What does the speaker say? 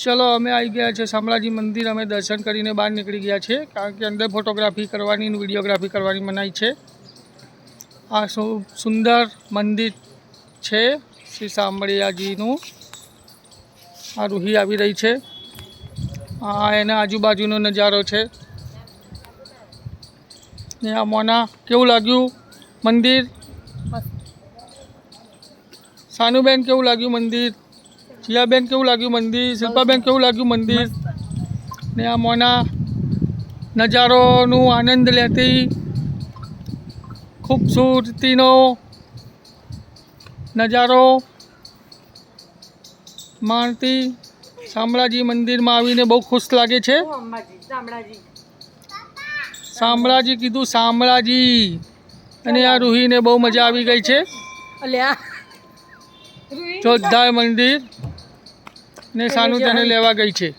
चलो अमे आई गया है शामળાજી मंदिर। अमे दर्शन करीने बहार निकली गया है कारण के अंदर फोटोग्राफी करवानी विडियोग्राफी करवानी मनाई है। आ सुंदर मंदिर है श्री શામળિયાજીનું। आ रूही आवी रही है। आ एना आजूबाजूनो नजारो है। आ मोना केवुं लाग्यु मंदिर? सानुबेन केवुं लाग्यु मंदिर? जियाबेन केवुं लाग्यु मंदिर? शिल्पाबेन केवुं लाग्यु मंदिर? ने आ मोना नजारोनो आनंद लेती खूबसूरतीनो नजारो माणती શામળાજી મંદિરમાં આવીને બહુ ખુશ લાગે છે। શામળાજી કીધું, શામળાજી। અને આ રૂહીને બહુ મજા આવી ગઈ છે। જોરદાર મંદિર ને સાનુ તેને લેવા ગઈ છે।